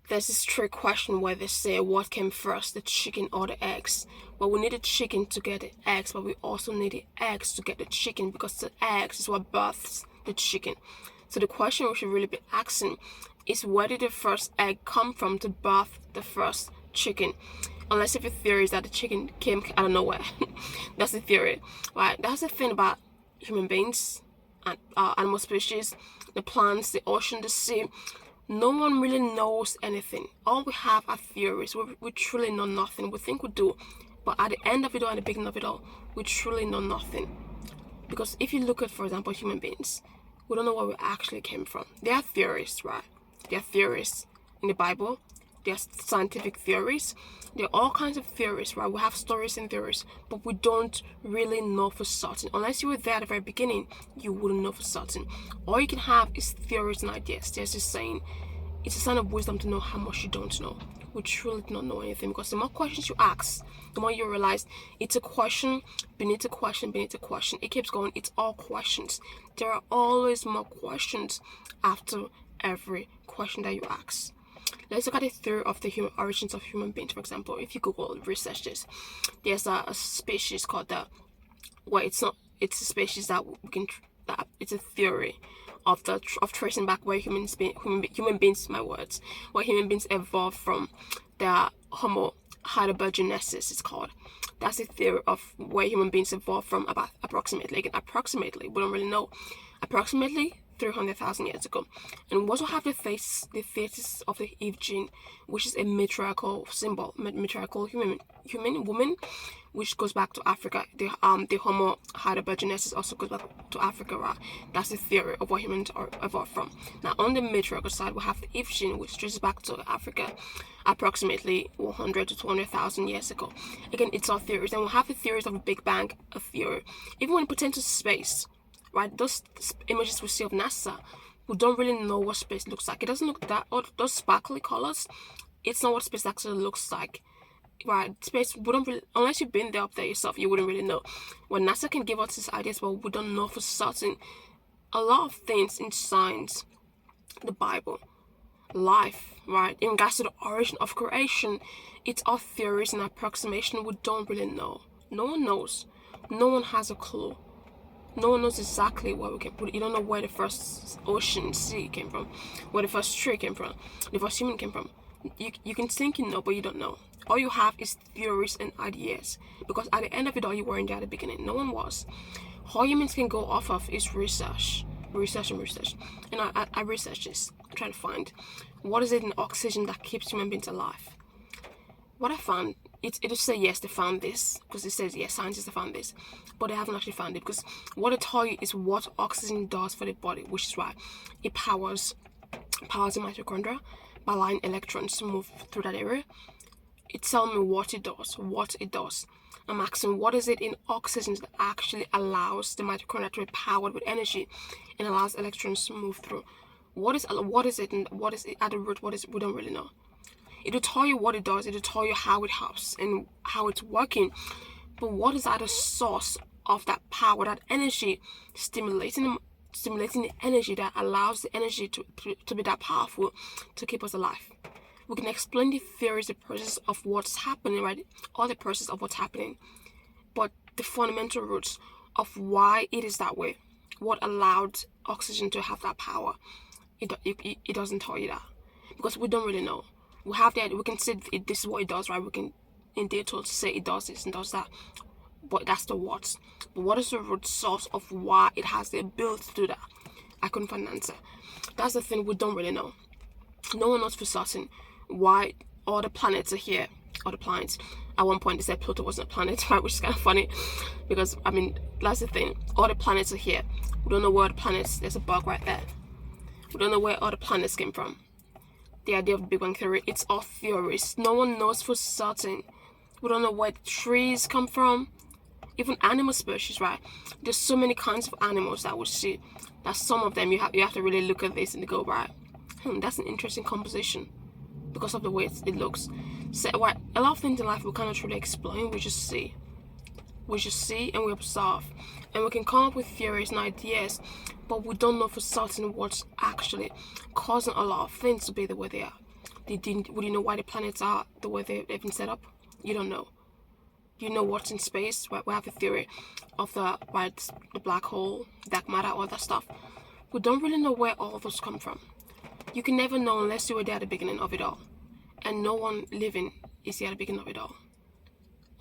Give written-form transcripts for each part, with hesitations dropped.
there's this trick question where they say what came first, the chicken or the eggs. Well, we need the chicken to get the eggs, but we also need the eggs to get the chicken, because the eggs is what births the chicken. So the question we should really be asking is, where did the first egg come from to birth the first chicken? Unless if your theory is that the chicken came out of nowhere. That's the theory, right? That's the thing about human beings and animal species, the plants, the ocean, the sea. No one really knows anything. All we have are theories. We truly know nothing. We think we do, but at the end of it all, at the beginning of it all, we truly know nothing. Because if you look at, for example, human beings, we don't know where we actually came from. There are theories, right? There are theories in the Bible. There are scientific theories. There are all kinds of theories, right? We have stories and theories, but we don't really know for certain. Unless you were there at the very beginning, you wouldn't know for certain. All you can have is theories and ideas. There's this saying, it's a sign of wisdom to know how much you don't know. We truly do not know anything, because the more questions you ask, the more you realize it's a question beneath a question beneath a question. It keeps going. It's all questions. There are always more questions after every question that you ask. Let's look at the theory of the origins of human beings. For example, if you Google research this, there's a species called it's a species that it's a theory of tracing back where human beings, my words, where human beings evolved from. The Homo heidelbergensis is called. That's a theory of where human beings evolved from, about approximately, we don't really know, approximately 300,000 years ago. And we also have the thesis of the Eve gene, which is a matriarchal symbol, matriarchal human woman, which goes back to Africa. The Homo heidelbergensis also goes back to Africa, right? That's the theory of where humans are evolved from. Now, on the matriarchal side, we have the Eve gene, which traces back to Africa, approximately 100 to 200,000 years ago. Again, it's all theories. And we have the theories of the Big Bang, a theory. Even when put into space, right, those images we see of NASA, we don't really know what space looks like. It doesn't look that, or those sparkly colors, it's not what space actually looks like, right? Space, we don't really, unless you've been there up there yourself, you wouldn't really know. When NASA can give us these ideas, but we don't know for certain. A lot of things in science, the Bible, life, right, in regards to the origin of creation, it's all theories and approximation. We don't really know. No one knows. No one has a clue. No one knows exactly where we came from. You don't know where the first ocean, sea came from, where the first tree came from, the first human came from. You can think you know, but you don't know. All you have is theories and ideas, because at the end of it all, you weren't there at the beginning. No one was. All humans can go off of is research. And I researched this. I try to find what is it in oxygen that keeps human beings alive. What I found, it'll say yes, they found this, because it says yes, scientists have found this, but they haven't actually found it, because what it tells you is what oxygen does for the body, which is why it powers the mitochondria by allowing electrons to move through that area. It tells me what it does. I'm asking, what is it in oxygen that actually allows the mitochondria to be powered with energy and allows electrons to move through? What is it, and what is it at the root? We don't really know. It'll tell you what it does, it'll tell you how it helps and how it's working. But what is at the source of that power, that energy, stimulating the energy that allows the energy to be that powerful to keep us alive? We can explain the theories, the process of what's happening, right? All the process of what's happening. But the fundamental roots of why it is that way, what allowed oxygen to have that power, it doesn't tell you that. Because we don't really know. We have that, we can say this is what it does, right? We can in detail say it does this and does that, but that's the what. But what is the root source of why it has the ability to do that? I couldn't find an answer. That's the thing, we don't really know. No one knows for certain why all the planets are here, all the planets. At one point they said Pluto wasn't a planet, right? Which is kind of funny, because I mean, that's the thing, all the planets are here. We don't know where the planets, there's a bug right there. We don't know where all the planets came from. The idea of Big Bang Theory, it's all theories. No one knows for certain. We don't know where trees come from. Even animal species, right? There's so many kinds of animals that we see, that some of them you have to really look at this and go, right, that's an interesting composition because of the way it looks. So what, a lot of things in life we cannot really explain, we just see and we observe, and we can come up with theories and ideas, but we don't know for certain what's actually causing a lot of things to be the way they are. Would you know why the planets are the way they've been set up? You don't know. You know what's in space? We have a theory of the black hole, dark matter, all that stuff. We don't really know where all of those come from. You can never know unless you were there at the beginning of it all. And no one living is here at the beginning of it all.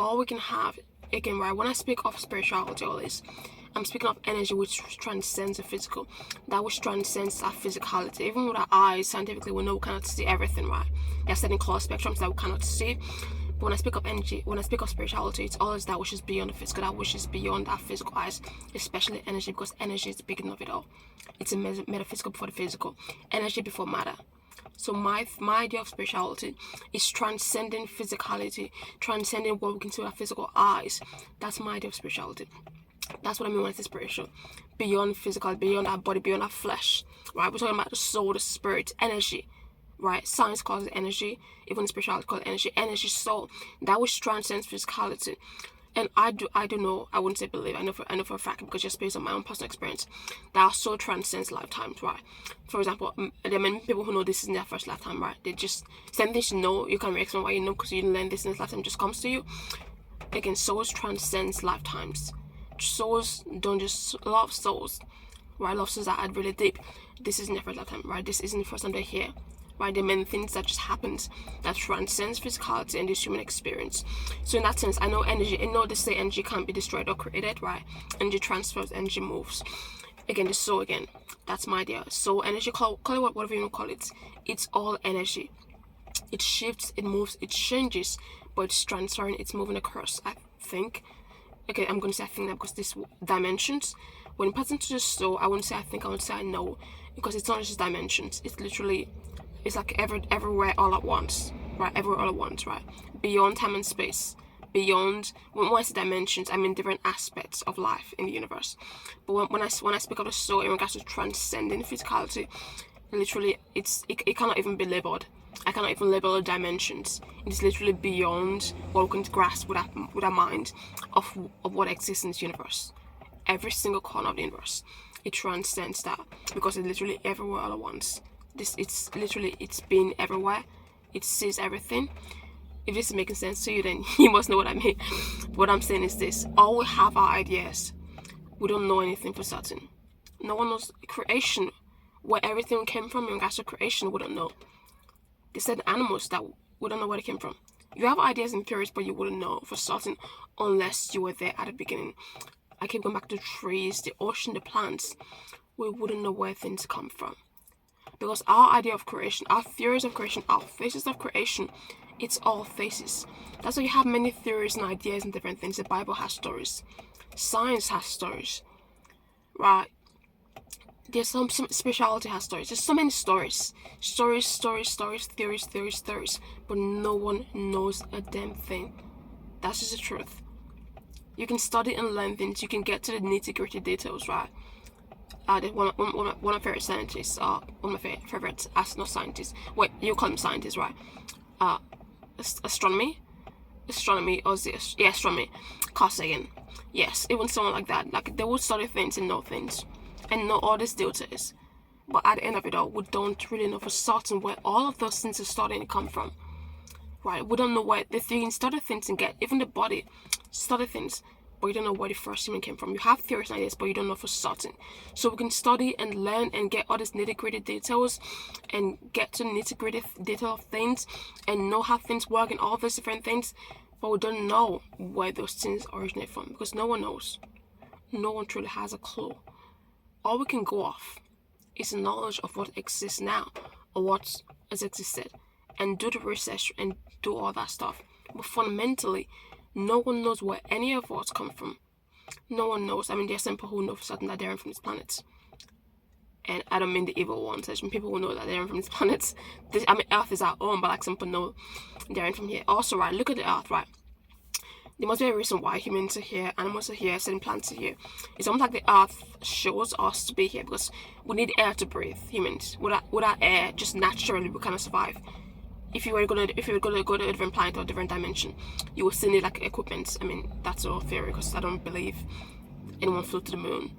All we can have, again, right, when I speak of spirituality, always, I'm speaking of energy which transcends the physical, that which transcends our physicality. Even with our eyes, scientifically, we know we cannot see everything, right? There are certain color spectrums that we cannot see. But when I speak of energy, when I speak of spirituality, it's always that which is beyond the physical, that which is beyond our physical eyes, especially energy, because energy is the beginning of it all. It's a metaphysical before the physical, energy before matter. So my idea of spirituality is transcending physicality, transcending what we can see with our physical eyes. That's my idea of spirituality. That's what I mean when I say spiritual. Beyond physical, beyond our body, beyond our flesh. Right? We're talking about the soul, the spirit, energy. Right? Science calls it energy. Even spirituality calls it energy. Energy, soul. That which transcends physicality. And I don't know, I wouldn't say believe, I know for a fact, because just based on my own personal experience, that our soul transcends lifetimes, right? For example, there are many people who know this isn't their first lifetime, right? They just, same things you know, you can't really explain why you know, because you didn't learn this in this lifetime, just comes to you. Again, souls transcends lifetimes. Souls don't just love souls, right? Love souls that are really deep. This isn't their first lifetime, right? This isn't the first time they're here. Right, there are many things that just happens that transcends physicality and this human experience. So in that sense, I know energy. I know they say energy can't be destroyed or created, right? Energy transfers, energy moves. Again, the soul again. That's my idea. Soul, energy, call it whatever you want to call it. It's all energy. It shifts, it moves, it changes, but it's transferring, it's moving across. I think. Okay, I'm gonna say I think that because this dimensions. When it passes into the soul, I wouldn't say I think. I would say I know, because it's not just dimensions. It's literally. It's like everywhere all at once, right? Everywhere all at once, right? Beyond time and space, beyond, when I say dimensions, I mean different aspects of life in the universe. But when I speak of the soul in regards to transcending physicality, literally, it cannot even be labeled. I cannot even label the dimensions. It is literally beyond what we can grasp with our mind of what exists in this universe. Every single corner of the universe, it transcends that, because it's literally everywhere all at once. It's been everywhere. It sees everything. If this is making sense to you, then you must know what I mean. What I'm saying is this: all we have are ideas. We don't know anything for certain. No one knows creation, where everything came from in regards to creation. We don't know. They said animals that we don't know where they came from. You have ideas and theories, but you wouldn't know for certain unless you were there at the beginning. I keep going back to trees, the ocean, the plants. We wouldn't know where things come from. Because our idea of creation, our theories of creation, our phases of creation, it's all phases. That's why you have many theories and ideas and different things. The Bible has stories. Science has stories. Right? There's some spirituality has stories. There's so many stories. Stories, theories. But no one knows a damn thing. That's just the truth. You can study and learn things. You can get to the nitty-gritty details, right? One of my favorite scientists, one of my favorite not scientists. Wait, you call them scientists, right? Astronomy, or astronomy. Carl Sagan. Yes, even someone like that. Like, they would study things and know things, and know all these details. But at the end of it all, we don't really know for certain where all of those things are starting to come from. Right? We don't know where the things study things and get even the body study things. But you don't know where the first human came from. You have theories and ideas, but you don't know for certain. So we can study and learn and get all these nitty-gritty details and get to the nitty-gritty detail of things and know how things work and all these different things, but we don't know where those things originate from, because no one knows. No one truly has a clue. All we can go off is the knowledge of what exists now or what has existed, and do the research and do all that stuff. But fundamentally, no one knows where any of us come from. No one knows. I mean, there are some people who know for certain that they're from this planet. And I don't mean the evil ones. I mean people who know that they're from this planet. Earth is our own, but like some people know they're from here. Also, right, look at the Earth, right? There must be a reason why humans are here, animals are here, certain plants are here. It's almost like the Earth shows us to be here, because we need air to breathe. Humans, without air, just naturally we cannot survive. If you were going to go to a different planet or a different dimension, you will still need like equipment. I mean, that's all theory, because I don't believe anyone flew to the moon.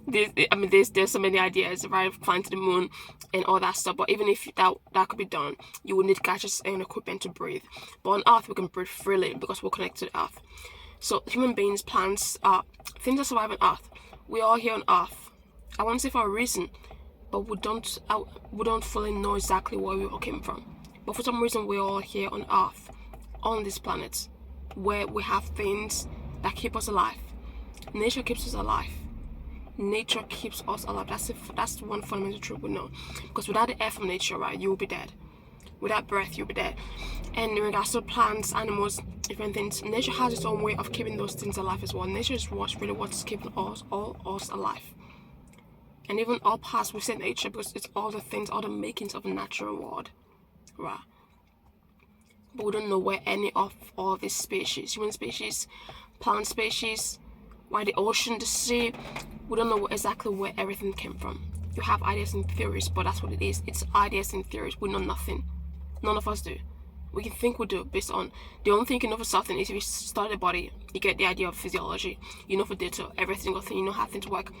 there's so many ideas, right? Flying to the moon and all that stuff. But even if that could be done, you would need gadgets and equipment to breathe. But on Earth, we can breathe freely because we're connected to Earth. So human beings, plants, things that survive on Earth. We're all here on Earth. I won't say for a reason, but we don't fully know exactly where we all came from. But for some reason, we're all here on Earth, on this planet, where we have things that keep us alive. Nature keeps us alive. Nature keeps us alive. That's one fundamental truth we know. Because without the air from nature, right, you will be dead. Without breath, you'll be dead. And in regards to plants, animals, different things, nature has its own way of keeping those things alive as well. Nature is what's keeping us alive. And even all past, we say nature because it's all the things, all the makings of a natural world, right? But we don't know where any of all these species, human species, plant species, why the ocean, the sea, we don't know exactly where everything came from. You have ideas and theories, but that's what it is. It's ideas and theories. We know nothing. None of us do. We can think we do based on, the only thing you can know for something is if you study the body, you get the idea of physiology. You know for data, every single thing, you know how things work.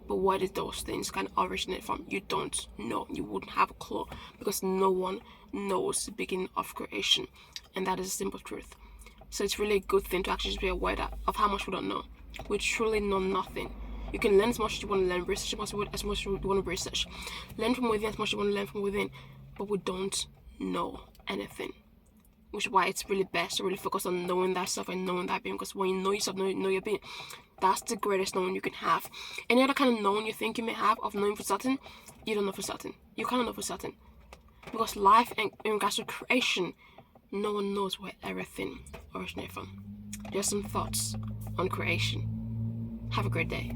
But where did those things kind of originate from? You don't know. You wouldn't have a clue because no one knows the beginning of creation. And that is a simple truth. So it's really a good thing to actually just be aware of how much we don't know. We truly know nothing. You can learn as much as you want to learn, research as much as you want to research. Learn from within as much as you want to learn from within. But we don't know anything. Which is why it's really best to really focus on knowing that stuff and knowing that being. Because when you know yourself, know your being, that's the greatest knowing you can have. Any other kind of knowing you think you may have of knowing for certain, you don't know for certain. You can't know for certain. Because life and in regards to creation, no one knows where everything originated from. Just some thoughts on creation. Have a great day.